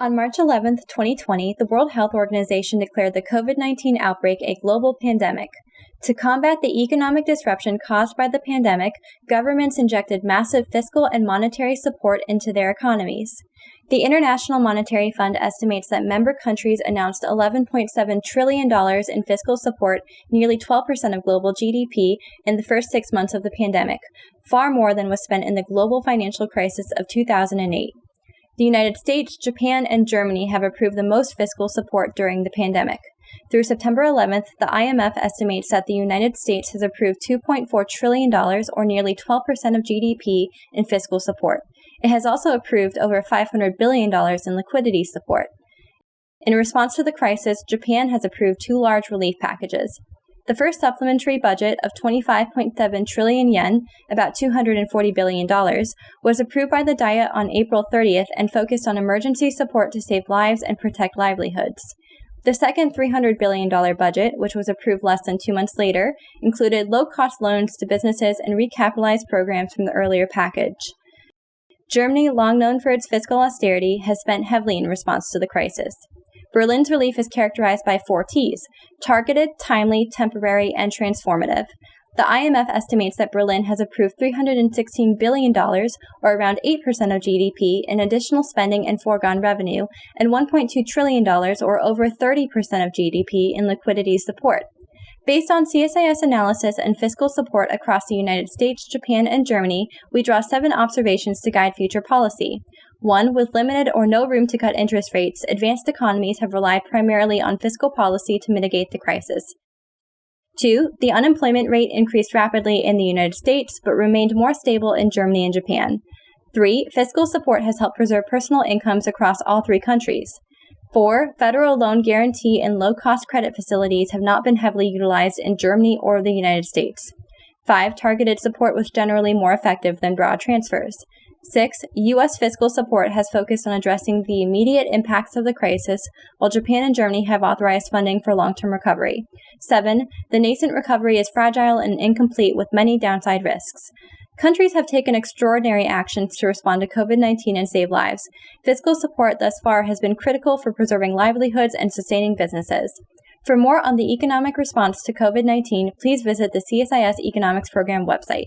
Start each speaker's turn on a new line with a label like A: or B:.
A: On March 11, 2020, the World Health Organization declared the COVID-19 outbreak a global pandemic. To combat the economic disruption caused by the pandemic, governments injected massive fiscal and monetary support into their economies. The International Monetary Fund estimates that member countries announced $11.7 trillion in fiscal support, nearly 12% of global GDP, in the first 6 months of the pandemic, far more than was spent in the global financial crisis of 2008. The United States, Japan, and Germany have approved the most fiscal support during the pandemic. Through September 11th, the IMF estimates that the United States has approved $2.4 trillion, or nearly 12% of GDP, in fiscal support. It has also approved over $500 billion in liquidity support. In response to the crisis, Japan has approved 2 large relief packages. The first supplementary budget of 25.7 trillion yen, about $240 billion, was approved by the Diet on April 30th and focused on emergency support to save lives and protect livelihoods. The second $300 billion budget, which was approved less than 2 months later, included low-cost loans to businesses and recapitalized programs from the earlier package. Germany, long known for its fiscal austerity, has spent heavily in response to the crisis. Berlin's relief is characterized by 4 T's: targeted, timely, temporary, and transformative. The IMF estimates that Berlin has approved $316 billion, or around 8% of GDP, in additional spending and foregone revenue, and $1.2 trillion, or over 30% of GDP, in liquidity support. Based on CSIS analysis and fiscal support across the United States, Japan, and Germany, we draw 7 observations to guide future policy. 1. With limited or no room to cut interest rates, advanced economies have relied primarily on fiscal policy to mitigate the crisis. 2. The unemployment rate increased rapidly in the United States, but remained more stable in Germany and Japan. 3. Fiscal support has helped preserve personal incomes across all 3 countries. 4. Federal loan guarantee and low-cost credit facilities have not been heavily utilized in Germany or the United States. 5. Targeted support was generally more effective than broad transfers. 6. U.S. fiscal support has focused on addressing the immediate impacts of the crisis, while Japan and Germany have authorized funding for long-term recovery. 7. The nascent recovery is fragile and incomplete with many downside risks. Countries have taken extraordinary actions to respond to COVID-19 and save lives. Fiscal support thus far has been critical for preserving livelihoods and sustaining businesses. For more on the economic response to COVID-19, please visit the CSIS Economics Program website.